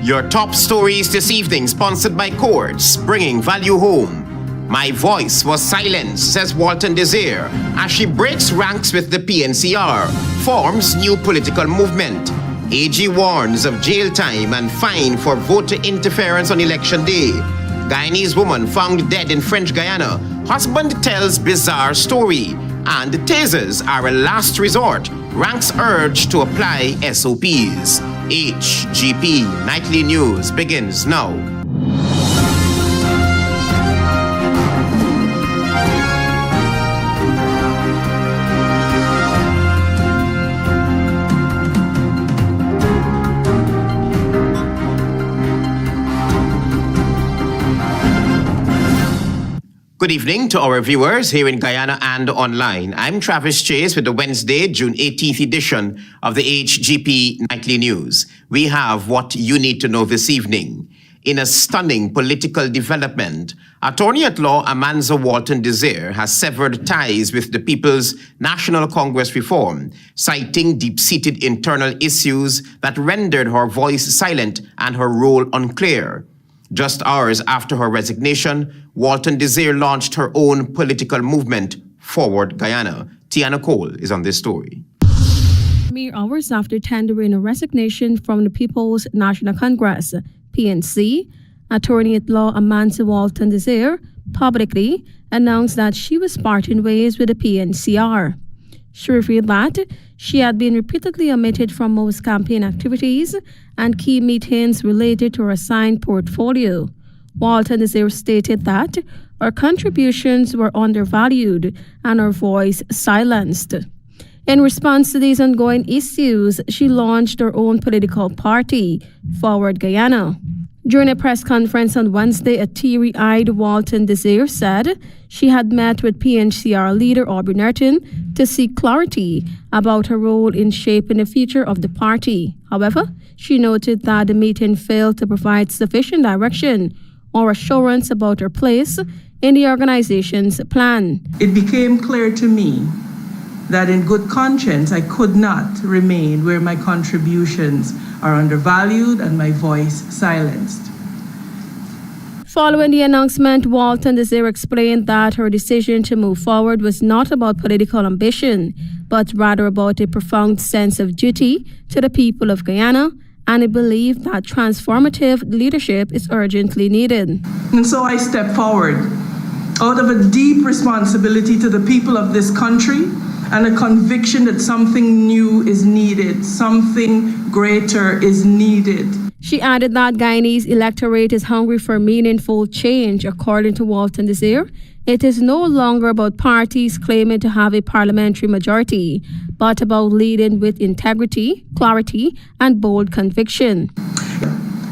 Your top stories this evening, sponsored by Courts, bringing value home. My voice was silenced, says WALTON-DESIR, as she breaks ranks with the PNCR, forms new political movement. AG warns of jail time and fine for voter interference on election day. Guyanese woman found dead in French Guyana. Husband tells bizarre story. And tasers are a last resort. Ranks urge to apply SOP'S. HGP Nightly News begins now. Good evening to our viewers here in Guyana and online. I'm Travis Chase with the Wednesday, June 18th edition of the HGP Nightly News. We have what you need to know this evening. In a stunning political development, Attorney-at-Law Amanza WALTON-DESIR has severed ties with the People's National Congress reform, citing deep-seated internal issues that rendered her voice silent and her role unclear. Just hours after her resignation, WALTON-DESIR launched her own political movement, Forward Guyana. Tiana Cole is on this story. Mere hours after tendering a resignation from the People's National Congress, PNC, Attorney-at-Law Amanza WALTON-DESIR publicly announced that she was parting ways with the PNCR. She revealed that she had been repeatedly omitted from most campaign activities and key meetings related to her assigned portfolio. WALTON-DESIR stated that her contributions were undervalued and her voice silenced. In response to these ongoing issues, she launched her own political party, Forward Guyana. During a press conference on Wednesday, a teary-eyed WALTON-DESIR said she had met with PNCR leader Aubrey Nerton to seek clarity about her role in shaping the future of the party. However, she noted that the meeting failed to provide sufficient direction or assurance about her place in the organization's plan. It became clear to me that in good conscience I could not remain where my contributions are undervalued and my voice silenced. Following the announcement, WALTON-DESIR explained that her decision to move forward was not about political ambition, but rather about a profound sense of duty to the people of Guyana and a belief that transformative leadership is urgently needed. And so I step forward out of a deep responsibility to the people of this country and a conviction that something new is needed, something greater is needed. She added that Guyanese electorate is hungry for meaningful change. According to WALTON-DESIR, it is no longer about parties claiming to have a parliamentary majority, but about leading with integrity, clarity, and bold conviction.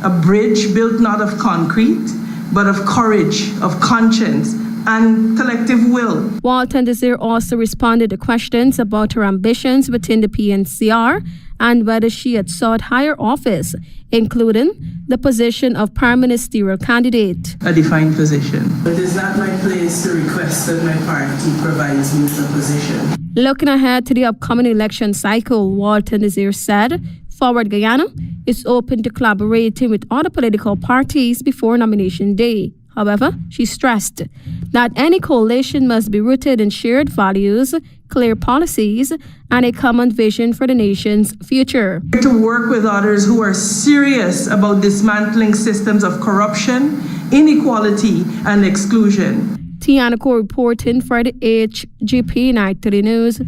A bridge built not of concrete, but of courage, of conscience, and collective will. WALTON-DESIR also responded to questions about her ambitions within the PNCR and whether she had sought higher office, including the position of Prime Ministerial candidate. A defined position. It is not my place to request that my party provides me with a position. Looking ahead to the upcoming election cycle, WALTON-DESIR said Forward Guyana is open to collaborating with other political parties before nomination day. However, she stressed that any coalition must be rooted in shared values, clear policies, and a common vision for the nation's future. To work with others who are serious about dismantling systems of corruption, inequality, and exclusion. Tiana Cole reporting for the HGP Nightly News.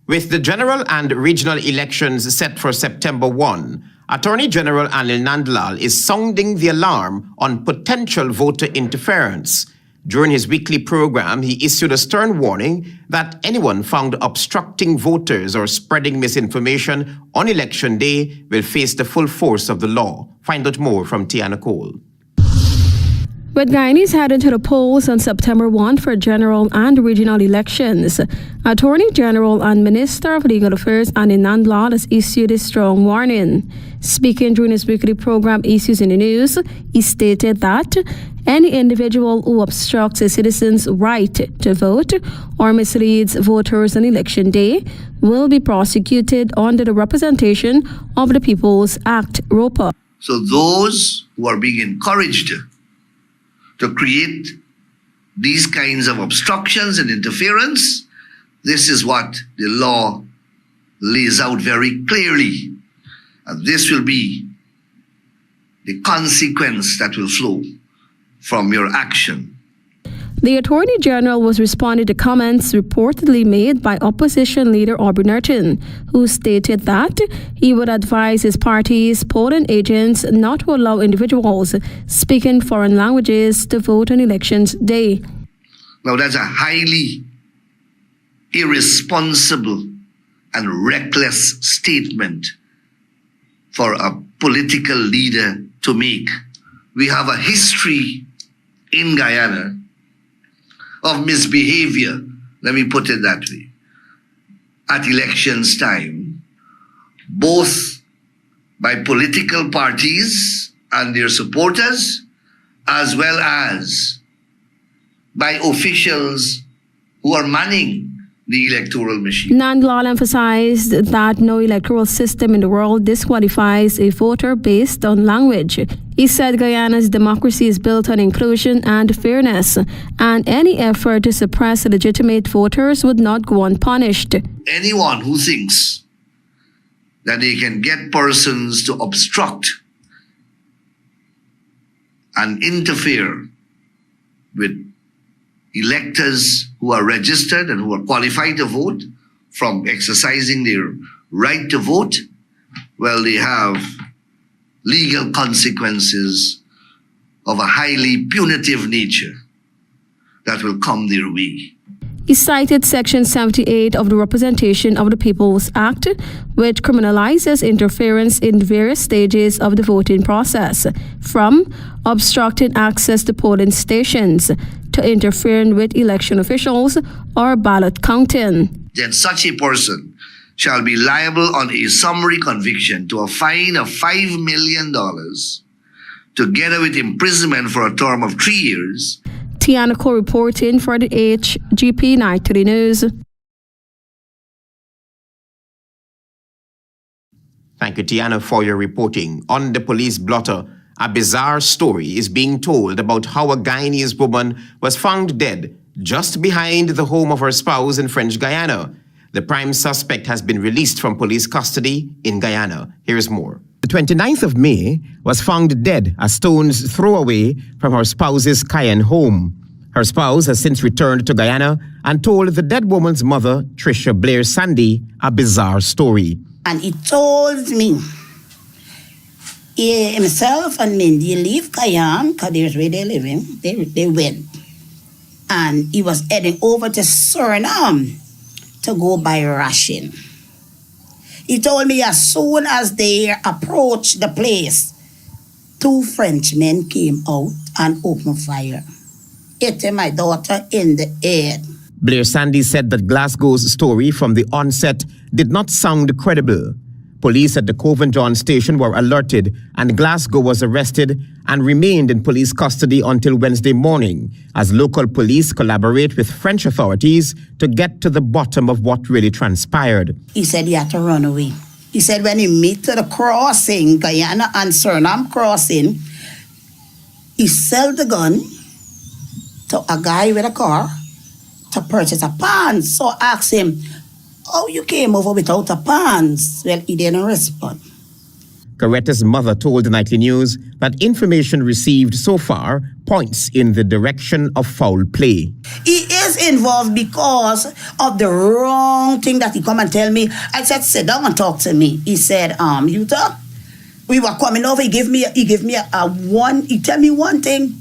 With the general and regional elections set for September 1, Attorney General Anil Nandlal is sounding the alarm on potential voter interference. During his weekly program, he issued a stern warning that anyone found obstructing voters or spreading misinformation on election day will face the full force of the law. Find out more from Tiana Cole. With Guyanese heading to the polls on September 1 for general and regional elections, Attorney General and Minister of Legal Affairs Anil Nandlal has issued a strong warning. Speaking during his weekly program Issues in the News, he stated that any individual who obstructs a citizen's right to vote or misleads voters on election day will be prosecuted under the Representation of the People's Act, ROPA. So those who are being encouraged to create these kinds of obstructions and interference, this is what the law lays out very clearly. And this will be the consequence that will flow from your action. The Attorney General was responding to comments reportedly made by opposition leader Aubrey Nerton, who stated that he would advise his party's polling agents not to allow individuals speaking foreign languages to vote on elections day. Now that's a highly irresponsible and reckless statement for a political leader to make. We have a history in Guyana of misbehavior, let me put it that way, at elections time, both by political parties and their supporters, as well as by officials who are manning the electoral machine. Nandlal emphasized that no electoral system in the world disqualifies a voter based on language. He said Guyana's democracy is built on inclusion and fairness, and any effort to suppress legitimate voters would not go unpunished. Anyone who thinks that they can get persons to obstruct and interfere with electors who are registered and who are qualified to vote from exercising their right to vote, well, they have legal consequences of a highly punitive nature that will come their way. He cited Section 78 of the Representation of the People's Act, which criminalizes interference in various stages of the voting process, from obstructing access to polling stations to interfering with election officials or ballot counting. Then such a person shall be liable on a summary conviction to a fine of $5 million, together with imprisonment for a term of 3 years. Tiana reporting for the HGP Nightly News. Thank you, Tiana, for your reporting. On the police blotter, a bizarre story is being told about how a Guyanese woman was found dead just behind the home of her spouse in French Guiana. The prime suspect has been released from police custody in Guyana. Here's more. The 29th of May was found dead a stone's throw away from her spouse's Cayenne home. Her spouse has since returned to Guyana and told the dead woman's mother, Tricia Blair Sandy, a bizarre story. And he told me, himself and Mindy leave Cayenne, because there's where they're living, they went. And he was heading over to Suriname to go buy ration. He told me as soon as they approached the place, 2 Frenchmen came out and opened fire, hitting my daughter in the head. Blair Sandy said that Glasgow's story from the onset did not sound credible. Police at the Eon John station were alerted, and Glasgow was arrested and remained in police custody until Wednesday morning as local police collaborate with French authorities to get to the bottom of what really transpired. He said he had to run away. He said when he meet to the crossing, Guyana and Suriname crossing, he sold the gun to a guy with a car to purchase a pants. So I asked him, "Oh, you came over without a pants?" Well, he didn't respond. Coretta's mother told the Nightly News that information received so far points in the direction of foul play. He is involved because of the wrong thing that he come and tell me. I said, "Sit down and talk to me." He said, "You talk." We were coming over. He tell me one thing.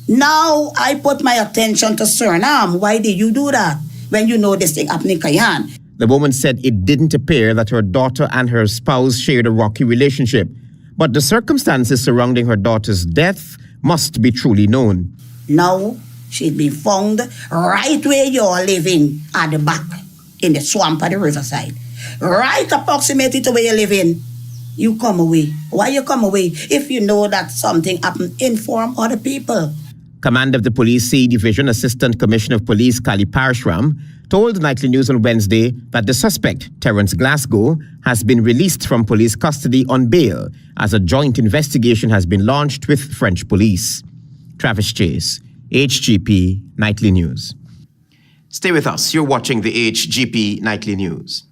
Now I put my attention to Suriname. Why did you do that when you know this thing happening in Cayenne? The woman said it didn't appear that her daughter and her spouse shared a rocky relationship, but the circumstances surrounding her daughter's death must be truly known. Now she's been found right where you're living, at the back, in the swamp at the riverside. Right approximately to where you're living. You come away. Why you come away? If you know that something happened, inform other people. Command of the Police C Division Assistant Commissioner of Police Kali Parashram told Nightly News on Wednesday that the suspect, Terence Glasgow, has been released from police custody on bail as a joint investigation has been launched with French police. Travis Chase, HGP Nightly News. Stay with us. You're watching the HGP Nightly News.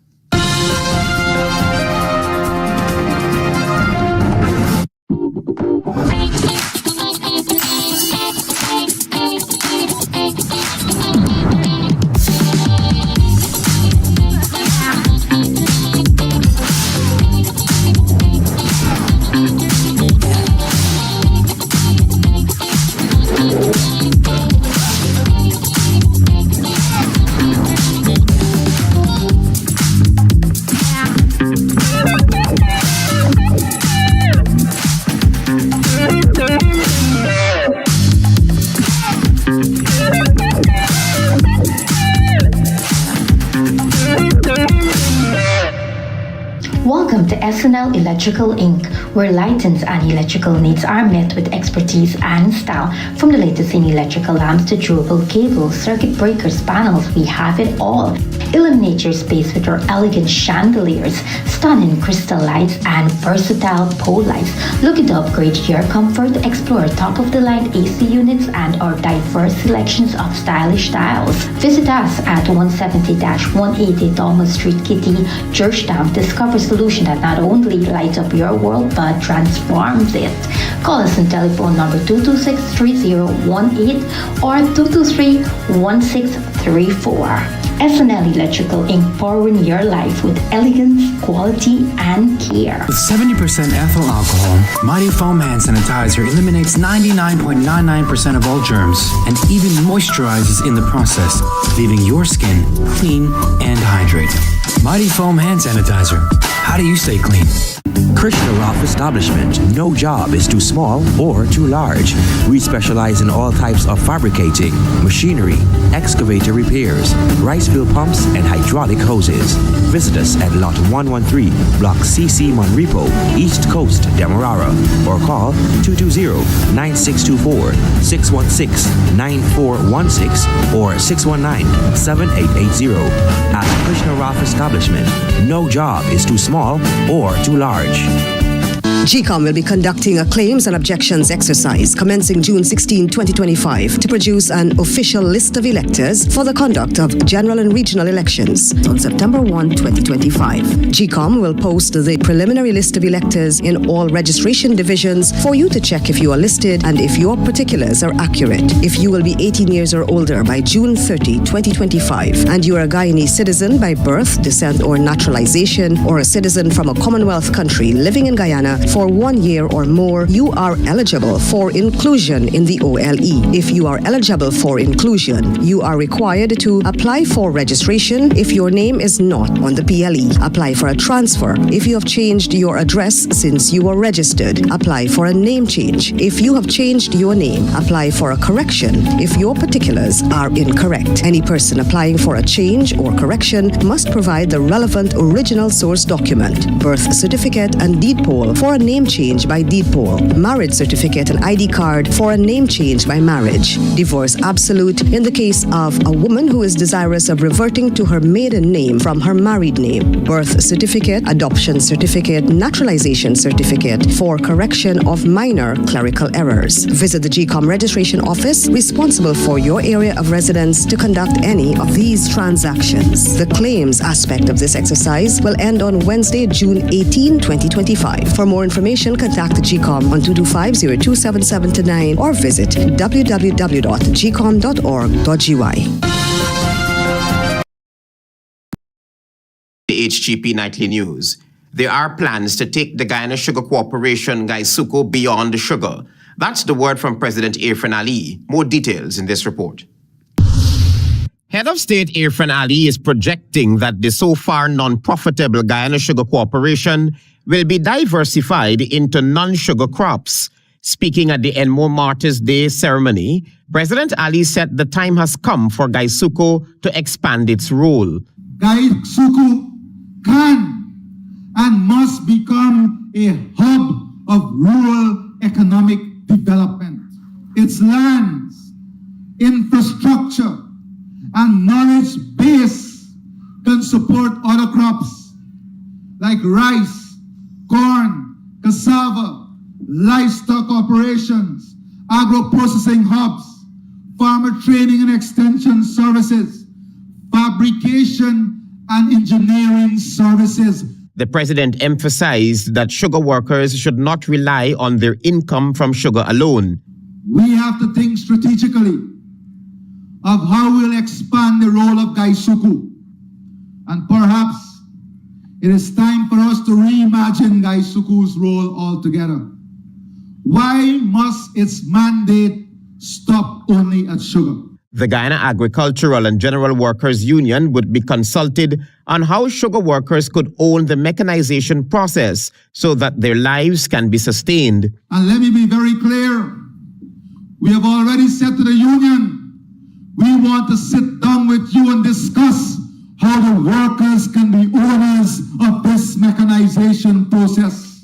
Welcome to SNL Electrical Inc., where lighting and electrical needs are met with expertise and style. From the latest in electrical lamps to durable cables, circuit breakers, panels, we have it all. Illuminate your space with our elegant chandeliers, stunning crystal lights, and versatile pole lights. Looking to upgrade your comfort? Explore top-of-the-line AC units and our diverse selections of stylish styles. Visit us at 170-180 Thomas Street, Kitty, Georgetown. Discover a solution that not only lights up your world but transforms it. Call us on telephone number 226-3018 or 223-1634. SNL Electrical Inc. powering your life with elegance, quality, and care. With 70% ethyl alcohol, Mighty Foam Hand Sanitizer eliminates 99.99% of all germs and even moisturizes in the process, leaving your skin clean and hydrated. Mighty Foam Hand Sanitizer. How do you stay clean? Krishna Roth Establishment. No job is too small or too large. We specialize in all types of fabricating, machinery, excavator repairs, rice field pumps, and hydraulic hoses. Visit us at Lot 113, Block CC Monrepo, East Coast, Demerara, or call 220-9624, 616-9416, or 619-7880. At Krishna Roth Establishment, no job is too small or too large. GCOM will be conducting a claims and objections exercise commencing June 16, 2025 to produce an official list of electors for the conduct of general and regional elections on September 1, 2025. GCOM will post the preliminary list of electors in all registration divisions for you to check if you are listed and if your particulars are accurate. If you will be 18 years or older by June 30, 2025 and you are a Guyanese citizen by birth, descent, or naturalization, or a citizen from a Commonwealth country living in Guyana for 1 year or more, you are eligible for inclusion in the OLE. If you are eligible for inclusion, you are required to apply for registration if your name is not on the PLE. Apply for a transfer if you have changed your address since you were registered. Apply for a name change if you have changed your name. Apply for a correction if your particulars are incorrect. Any person applying for a change or correction must provide the relevant original source document, birth certificate and deed poll for a name change by deed poll, marriage certificate and ID card for a name change by marriage, divorce absolute in the case of a woman who is desirous of reverting to her maiden name from her married name, birth certificate, adoption certificate, naturalization certificate for correction of minor clerical errors. Visit the GCOM registration office responsible for your area of residence to conduct any of these transactions. The claims aspect of this exercise will end on Wednesday, June 18, 2025. For more information, contact the GCOM on 225-027729 or visit www.gcom.org.gy. The HGP Nightly News. There are plans to take the Guyana Sugar Corporation, GUYSUCO, beyond sugar. That's the word from President Irfan Ali. More details in this report. Head of State Irfan Ali is projecting that the so far non-profitable Guyana Sugar Corporation will be diversified into non-sugar crops. Speaking at the Enmore Martyrs' Day ceremony, President Ali said the time has come for GUYSUCO to expand its role. GUYSUCO can and must become a hub of rural economic development. Its lands, infrastructure, and knowledge base can support other crops like rice, corn, cassava, livestock operations, agro-processing hubs, farmer training and extension services, fabrication and engineering services. The president emphasized that sugar workers should not rely on their income from sugar alone. We have to think strategically of how we'll expand the role of Gaisuku. And perhaps it is time for us to reimagine Gaisuku's role altogether. Why must its mandate stop only at sugar? The Guyana Agricultural and General Workers Union would be consulted on how sugar workers could own the mechanization process so that their lives can be sustained. And let me be very clear. We have already said to the union, we want to sit down with you and discuss how the workers can be owners of this mechanization process.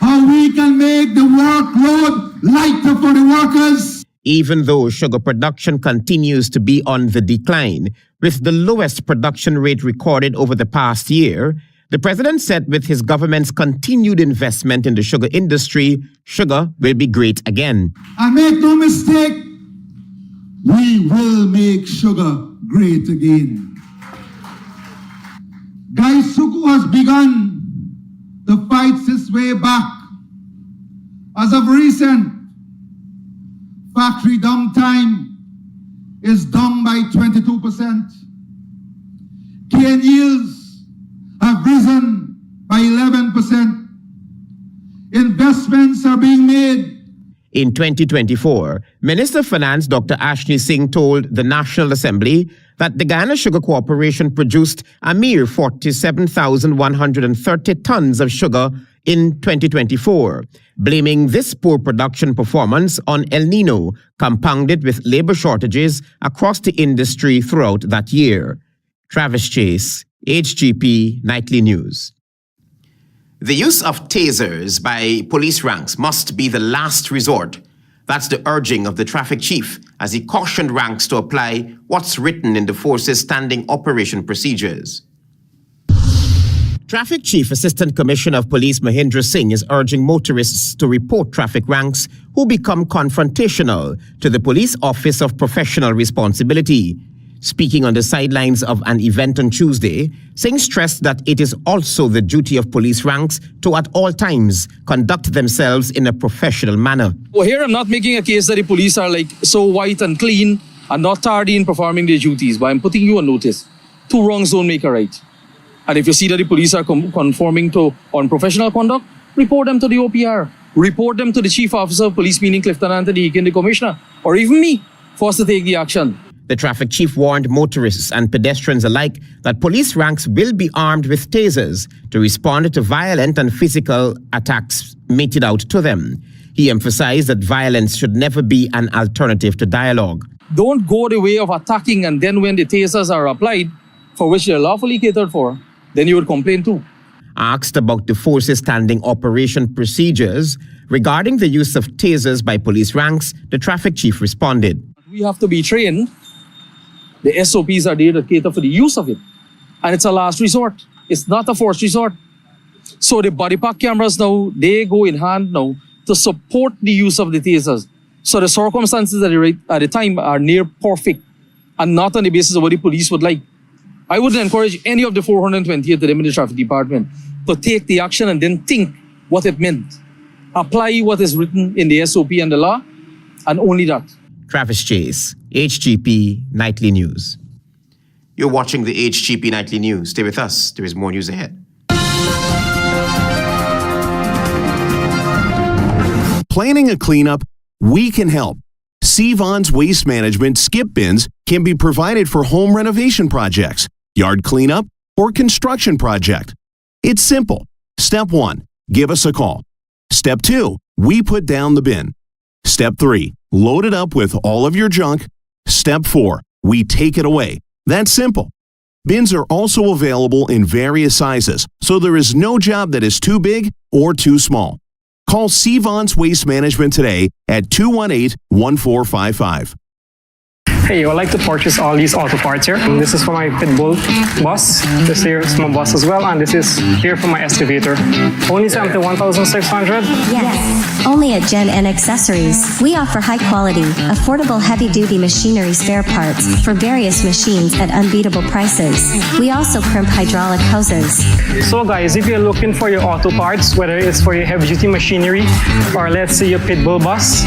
How we can make the workload lighter for the workers. Even though sugar production continues to be on the decline, with the lowest production rate recorded over the past year, the president said with his government's continued investment in the sugar industry, sugar will be great again. And make no mistake, we will make sugar great again. Gaisuku has begun to fight its way back. As of recent, factory downtime is down by 22%. Cane yields have risen by 11%. Investments are being made. In 2024, Minister of Finance Dr. Ashley Singh told the National Assembly that the Guyana Sugar Corporation produced a mere 47,130 tons of sugar in 2024, blaming this poor production performance on El Nino, compounded with labor shortages across the industry throughout that year. Travis Chase, HGP Nightly News. The use of tasers by police ranks must be the last resort. That's the urging of the traffic chief as he cautioned ranks to apply what's written in the force's standing operation procedures. Traffic Chief Assistant Commissioner of Police Mahindra Singh is urging motorists to report traffic ranks who become confrontational to the Police Office of Professional Responsibility. Speaking on the sidelines of an event on Tuesday, Singh stressed that it is also the duty of police ranks to at all times conduct themselves in a professional manner. Well, here I'm not making a case that the police are like so white and clean and not tardy in performing their duties, but I'm putting you on notice. Two wrongs don't make a right. And if you see that the police are conforming to unprofessional conduct, report them to the OPR. Report them to the Chief Officer of Police, meaning Clifton Anthony, the Commissioner, or even me, for us to take the action. The traffic chief warned motorists and pedestrians alike that police ranks will be armed with tasers to respond to violent and physical attacks meted out to them. He emphasized that violence should never be an alternative to dialogue. Don't go the way of attacking, and then when the tasers are applied, for which they're lawfully catered for, then you would complain too. Asked about the force's standing operation procedures regarding the use of tasers by police ranks, the traffic chief responded. We have to be trained. The SOP'S are there to cater for the use of it. And it's a last resort. It's not a first resort. So the body park cameras now, they go in hand now to support the use of the tasers. So the circumstances at the time are near perfect and not on the basis of what the police would like. I wouldn't encourage any of the 428 of them in the traffic department to take the action and then think what it meant. Apply what is written in the SOP and the law, and only that. Travis Chase, HGP Nightly News. You're watching the HGP Nightly News. Stay with us. There is more news ahead. Planning a cleanup? We can help. Sevon's Waste Management skip bins can be provided for home renovation projects, yard cleanup, or construction project. It's simple. Step 1, give us a call. Step 2, we put down the bin. Step 3, load it up with all of your junk. Step 4, we take it away. That's simple. Bins are also available in various sizes, so there is no job that is too big or too small. Call Sevon's Waste Management today at 218-1455. Hey, I would like to purchase all these auto parts here. This is for my Pitbull bus. This here is my bus as well, and this is here for my excavator. Only 71,600. Yes, only at Gen N Accessories. We offer high quality, affordable heavy-duty machinery spare parts for various machines at unbeatable prices. We also crimp hydraulic hoses. So guys, if you're looking for your auto parts, whether it's for your heavy-duty machinery or let's say your Pitbull bus,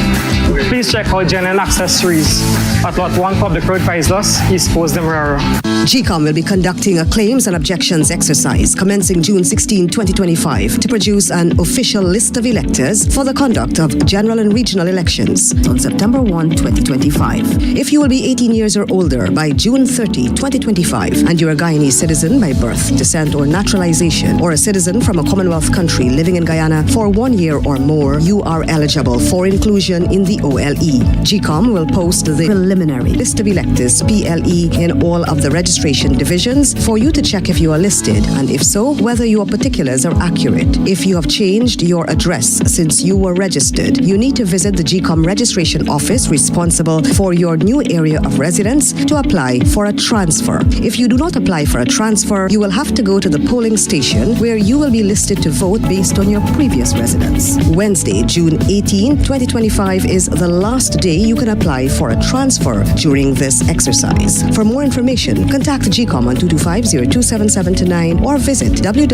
please check out Gen N Accessories at Lot 1 Public Road, Priceless, East Coast, Demerara. GCOM will be conducting a claims and objections exercise commencing June 16, 2025 to produce an official list of electors for the conduct of general and regional elections on September 1, 2025. If you will be 18 years or older by June 30, 2025 and you're a Guyanese citizen by birth, descent or naturalization or a citizen from a Commonwealth country living in Guyana for 1 year or more, you are eligible for inclusion in the OLE. GCOM will post the preliminary list of electors PLE in all of the registration divisions for you to check if you are listed and if so, whether your particulars are accurate. If you have changed your address since you were registered, you need to visit the GCOM registration office responsible for your new area of residence to apply for a transfer. If you do not apply for a transfer, you will have to go to the polling station where you will be listed to vote based on your previous residence. Wednesday, June 18, 2025 is the last day you can apply for a transfer during this exercise. For more information, contact GCOM on 225-027729 or visit www.gcom.org.gy.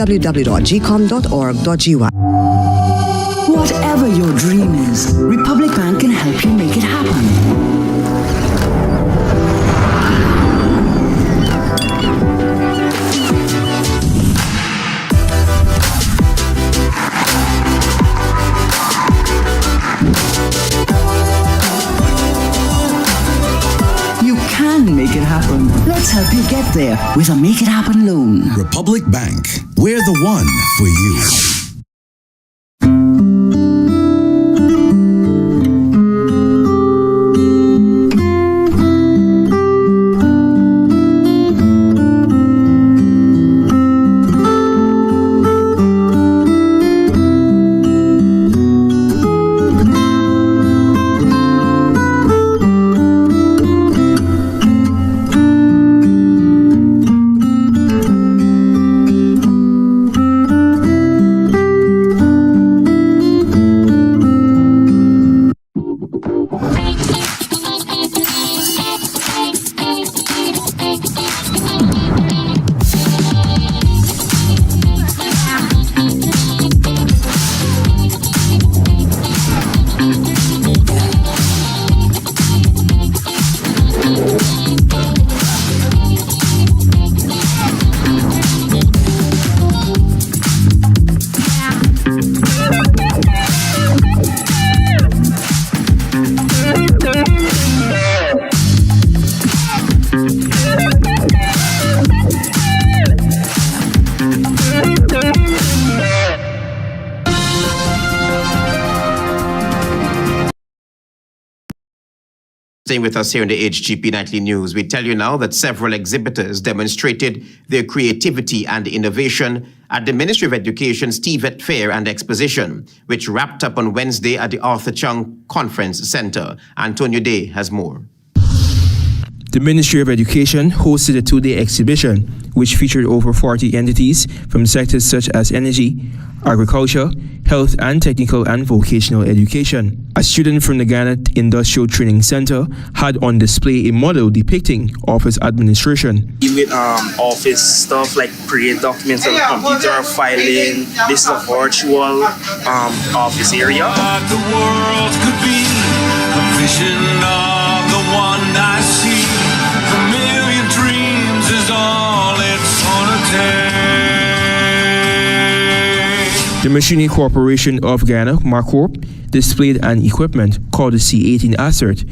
Whatever your dream is, Republic Bank can help you make it happen. Make it happen. Let's help you get there with a Make It Happen loan. Republic Bank. We're the one for you. Staying with us here in the HGP Nightly News, we tell you now that several exhibitors demonstrated their creativity and innovation at the Ministry of Education's TVET Fair and Exposition, which wrapped up on Wednesday at the Arthur Chung Conference Center. Antonio Day has more. The Ministry of Education hosted a two-day exhibition which featured over 40 entities from sectors such as energy, agriculture, health and technical and vocational education. A student from the Guyana Industrial Training Center had on display a model depicting office administration. With office stuff like create documents on the computer, filing, this is a virtual office area. The world could be a vision of the one I see. A million dreams is all it's gonna take. The Machinery Corporation of Guyana, MACORP, displayed an equipment called the C18 Assert.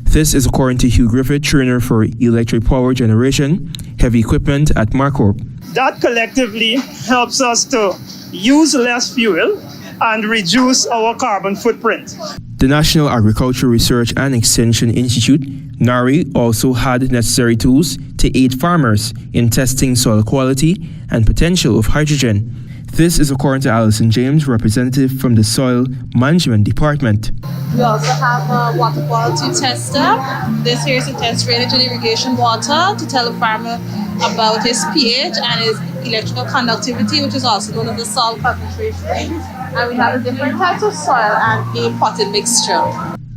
This is according to Hugh Griffith, trainer for electric power generation, heavy equipment at MACORP. That collectively helps us to use less fuel and reduce our carbon footprint. The National Agricultural Research and Extension Institute, NARI, also had necessary tools to aid farmers in testing soil quality and potential of hydrogen. This is according to Alison James, representative from the Soil Management Department. We also have a water quality tester. This here is to test drainage and irrigation water to tell the farmer about his pH and his electrical conductivity, which is also known as the salt concentration. And we have the different types of soil and a potted mixture.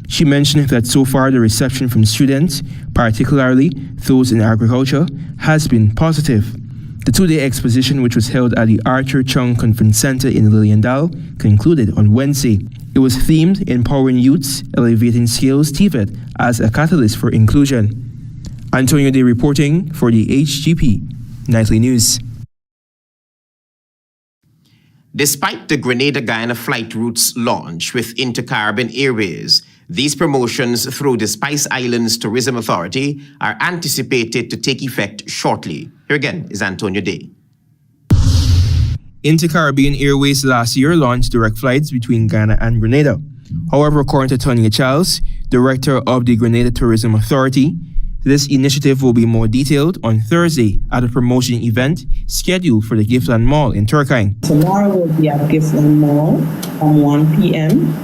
She mentioned that so far the reception from students, particularly those in agriculture, has been positive. The two-day exposition, which was held at the Arthur Chung Conference Center in Lilliandale, concluded on Wednesday. It was themed Empowering Youths, Elevating Skills TVET as a Catalyst for Inclusion. Antonio Day reporting for the HGP Nightly News. Despite the Grenada-Guyana flight routes launch with Inter-Caribbean Airways, these promotions through the Spice Islands Tourism Authority are anticipated to take effect shortly. Here again is Antonio Day. Inter-Caribbean Airways last year launched direct flights between Guyana and Grenada. However, according to Tonya Charles, director of the Grenada Tourism Authority, this initiative will be more detailed on Thursday at a promotion event scheduled for the Giftland Mall in Turkine. Tomorrow we'll be at Giftland Mall from 1 p.m.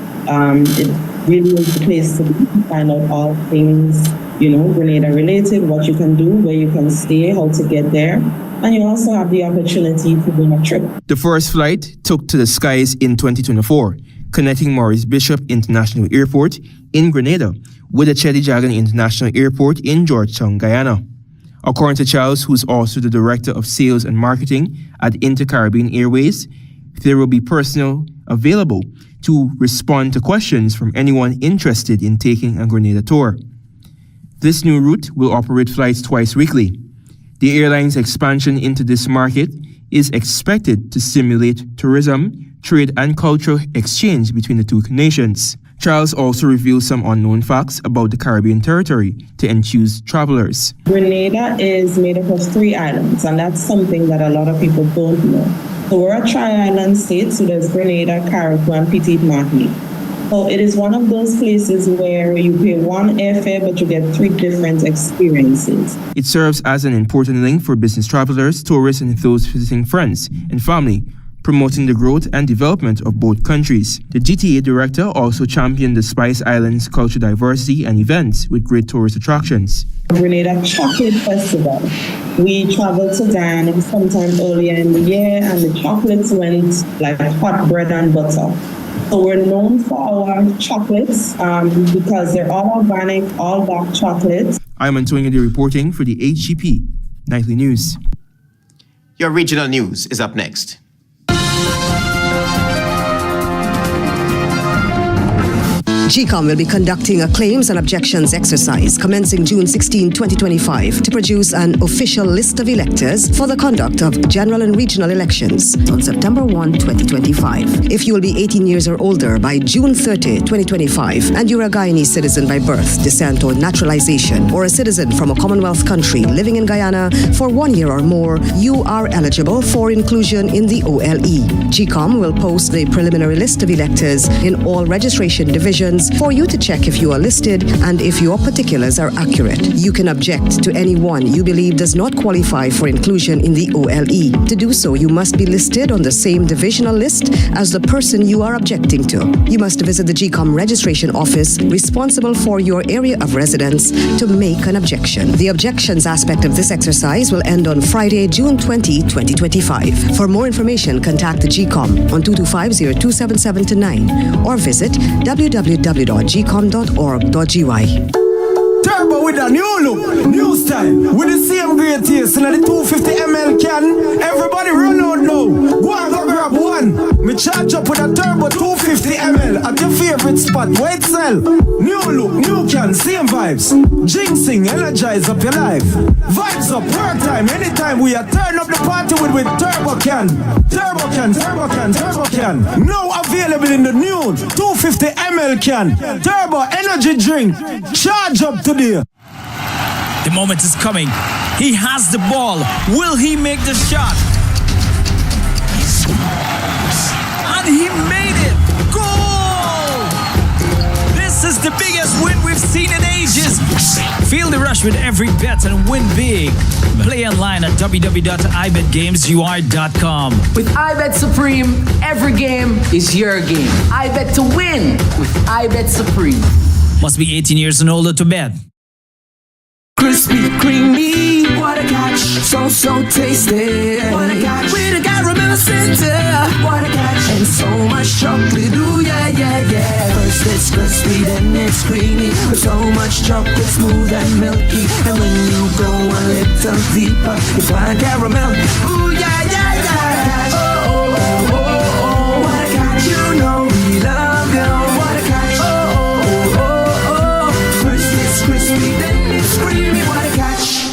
It really is the place to find out all things, Grenada related, what you can do, where you can stay, how to get there. And you also have the opportunity to win a trip. The first flight took to the skies in 2024, connecting Maurice Bishop International Airport in Grenada with the Cheddi Jagan International Airport in Georgetown, Guyana. According to Charles, who's also the Director of Sales and Marketing at Inter-Caribbean Airways, there will be personnel available to respond to questions from anyone interested in taking a Grenada tour. This new route will operate flights twice weekly. The airline's expansion into this market is expected to stimulate tourism, trade, and cultural exchange between the two nations. Charles also revealed some unknown facts about the Caribbean territory to enthuse travelers. Grenada is made up of 3 islands, and that's something that a lot of people don't know. So we're a tri-island state, so there's Grenada, Carriacou, and Petite Martinique. So it is one of those places where you pay one airfare, but you get 3 different experiences. It serves as an important link for business travelers, tourists, and those visiting friends and family, promoting the growth and development of both countries. The GTA director also championed the Spice Islands cultural diversity and events with great tourist attractions. Grenada Chocolate Festival. We traveled to Guyana sometime earlier in the year, and the chocolates went like hot bread and butter. So we're known for our chocolates because they're all organic, all dark chocolates. I'm Antonio Day reporting for the HGP Nightly News. Your regional news is up next. GCOM will be conducting a claims and objections exercise commencing June 16, 2025 to produce an official list of electors for the conduct of general and regional elections on September 1, 2025. If you will be 18 years or older by June 30, 2025 and you're a Guyanese citizen by birth, descent or naturalization, or a citizen from a Commonwealth country living in Guyana for 1 year or more, you are eligible for inclusion in the OLE. GCOM will post the preliminary list of electors in all registration divisions for you to check if you are listed and if your particulars are accurate. You can object to anyone you believe does not qualify for inclusion in the OLE. To do so, you must be listed on the same divisional list as the person you are objecting to. You must visit the GCOM registration office responsible for your area of residence to make an objection. The objections aspect of this exercise will end on Friday, June 20, 2025. For more information, contact the GCOM on 225-0277-9 or visit www.gcom.org.gy. Turbo with a new look, new style, with the same great taste in the 250ml can. Everybody run out now. Go and go grab one. Me charge up with a turbo 250ml at your favorite spot. Wait, sell. New look, new can, same vibes. Jinxing, energize up your life. Vibes up, work time, anytime we are turn up the party with turbo can. Turbo can, turbo can, turbo can. Now available in the new 250ml can. Turbo energy drink. Charge up today. The moment is coming. He has the ball. Will he make the shot? And he made it. Goal! This is the biggest win we've seen in ages. Feel the rush with every bet and win big. Play online at www.ibetgamesui.com. With iBet Supreme, every game is your game. iBet to win with iBet Supreme. Must be 18 years and older to bet. Crispy, creamy, what a catch. So tasty. What a catch. With a caramel center. What a catch. And so much chocolate, ooh yeah. First it's crispy, then it's creamy. With so much chocolate, smooth and milky. And when you go a little deeper, you find caramel, ooh yeah. Oh, what a catch. You know we love you. What a catch. Oh. First it's crispy, then it's creamy. What a catch.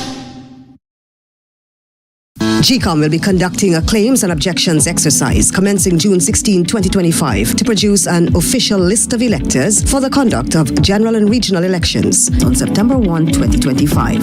GCOM will be conducting a claims and objections exercise commencing June 16, 2025 to produce an official list of electors for the conduct of general and regional elections on September 1, 2025.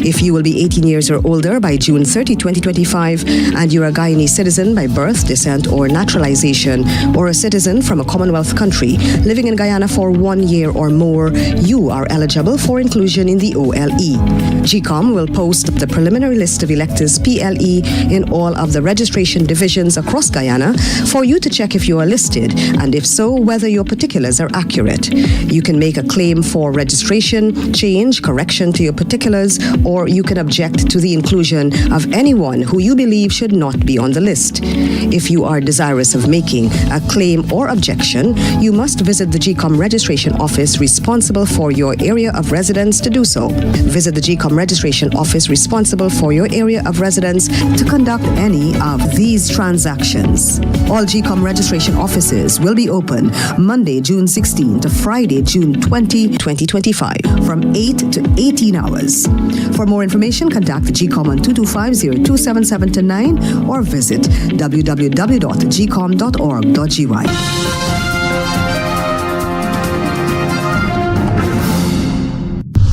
If you will be 18 years or older by June 30, 2025, and you're a Guyanese citizen by birth, descent, or naturalization, or a citizen from a Commonwealth country living in Guyana for 1 year or more, you are eligible for inclusion in the OLE. GCOM will post the preliminary list of electors PLE in all of the registration divisions across Guyana for you to check if you are listed, and if so, whether your particulars are accurate. You can make a claim for registration, change, correction to your particulars, or you can object to the inclusion of anyone who you believe should not be on the list. If you are desirous of making a claim or objection, you must visit the GCOM registration office responsible for your area of residence to do so. Visit the GCOM registration office responsible for your area of residence to conduct any of these transactions. All GCOM registration offices will be open Monday, June 16 to Friday, June 20, 2025 from 8 to 18 hours. For more information, contact the GCOM on 225-0277-9 or visit www.gcom.org.gy.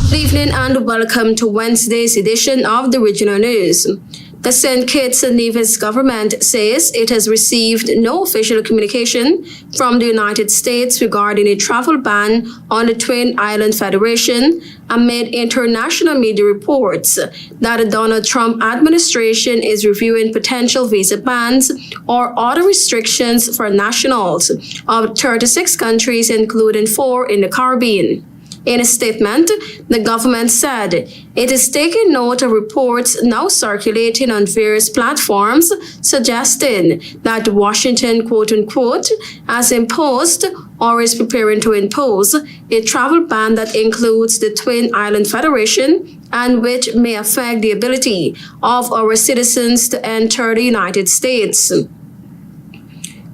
Good evening and welcome to Wednesday's edition of the Regional News. The St. Kitts and Nevis government says it has received no official communication from the United States regarding a travel ban on the Twin Island Federation amid international media reports that the Donald Trump administration is reviewing potential visa bans or other restrictions for nationals of 36 countries, including 4 in the Caribbean. In a statement, the government said it is taking note of reports now circulating on various platforms suggesting that Washington, quote-unquote, has imposed or is preparing to impose a travel ban that includes the Twin Island Federation and which may affect the ability of our citizens to enter the United States.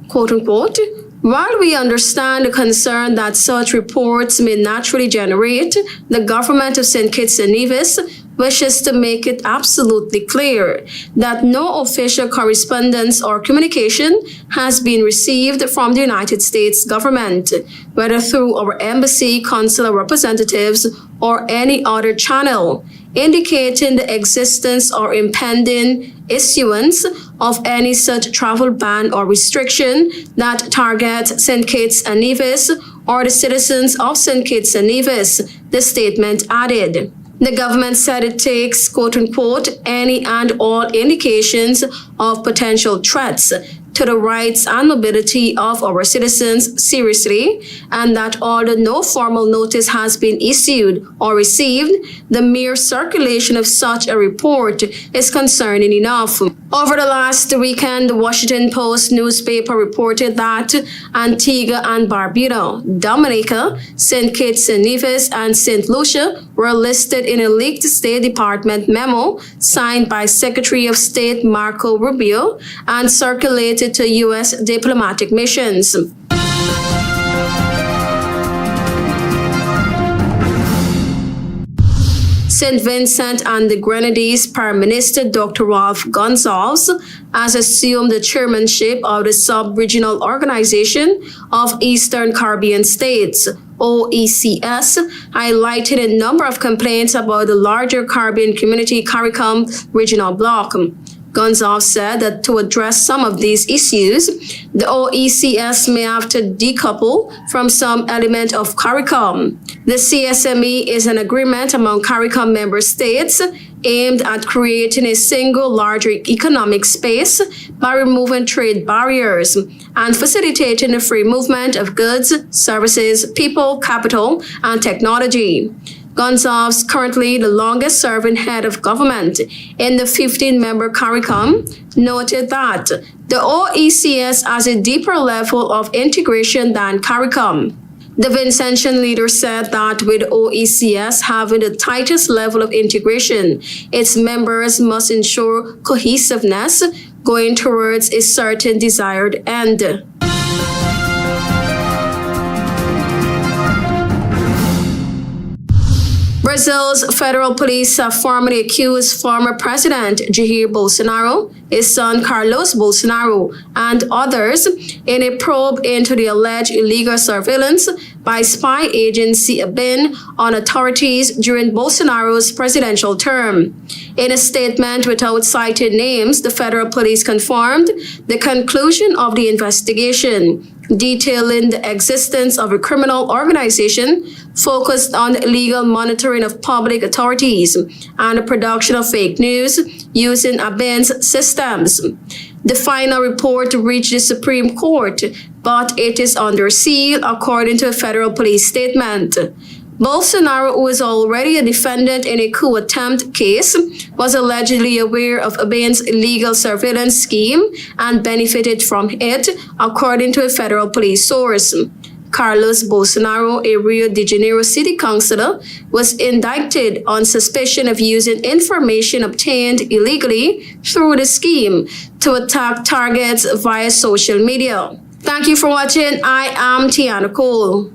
Quote-unquote, while we understand the concern that such reports may naturally generate, the government of St. Kitts and Nevis wishes to make it absolutely clear that no official correspondence or communication has been received from the United States government, whether through our embassy, consular representatives, or any other channel, indicating the existence or impending issuance of any such travel ban or restriction that targets St. Kitts and Nevis or the citizens of St. Kitts and Nevis, the statement added. The government said it takes, quote-unquote, any and all indications of potential threats to the rights and mobility of our citizens seriously, and that although no formal notice has been issued or received, the mere circulation of such a report is concerning enough. Over the last weekend, the Washington Post newspaper reported that Antigua and Barbuda, Dominica, St. Kitts and Nevis, and St. Lucia were listed in a leaked State Department memo signed by Secretary of State Marco Rubio and circulated to U.S. diplomatic missions. St. Vincent and the Grenadines Prime Minister Dr. Ralph Gonsalves has assumed the chairmanship of the Sub-Regional Organization of Eastern Caribbean States, OECS, highlighted a number of complaints about the larger Caribbean Community CARICOM regional bloc. Gonzalez said that to address some of these issues, the OECS may have to decouple from some element of CARICOM. The CSME is an agreement among CARICOM member states aimed at creating a single larger economic space by removing trade barriers and facilitating the free movement of goods, services, people, capital, and technology. Gonzalez, currently the longest-serving head of government in the 15-member CARICOM, noted that the OECS has a deeper level of integration than CARICOM. The Vincentian leader said that with OECS having the tightest level of integration, its members must ensure cohesiveness going towards a certain desired end. Brazil's federal police have formally accused former President Jair Bolsonaro, his son Carlos Bolsonaro, and others in a probe into the alleged illegal surveillance by spy agency ABIN on authorities during Bolsonaro's presidential term. In a statement without citing names, the federal police confirmed the conclusion of the investigation, detailing the existence of a criminal organization focused on the illegal monitoring of public authorities and the production of fake news using ABIN's systems. The final report reached the Supreme Court, but it is under seal, according to a federal police statement. Bolsonaro, who is already a defendant in a coup attempt case, was allegedly aware of ABIN's illegal surveillance scheme and benefited from it, according to a federal police source. Carlos Bolsonaro, a Rio de Janeiro city councilor, was indicted on suspicion of using information obtained illegally through the scheme to attack targets via social media. Thank you for watching. I am Tiana Cole.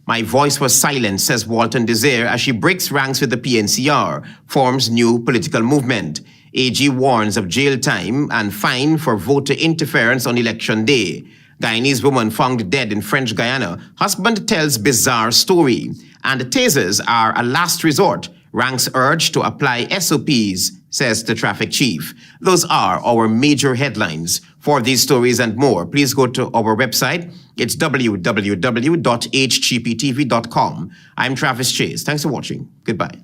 My voice was silent, says WALTON-DESIR, as she breaks ranks with the PNCR, forms new political movement. AG warns of jail time and fine for voter interference on election day. Guyanese woman found dead in French Guyana. Husband tells bizarre story. And the tasers are a last resort. Ranks urge to apply SOP'S, says the traffic chief. Those are our major headlines. For these stories and more, please go to our website. It's www.hgptv.com. I'm Travis Chase. Thanks for watching. Goodbye.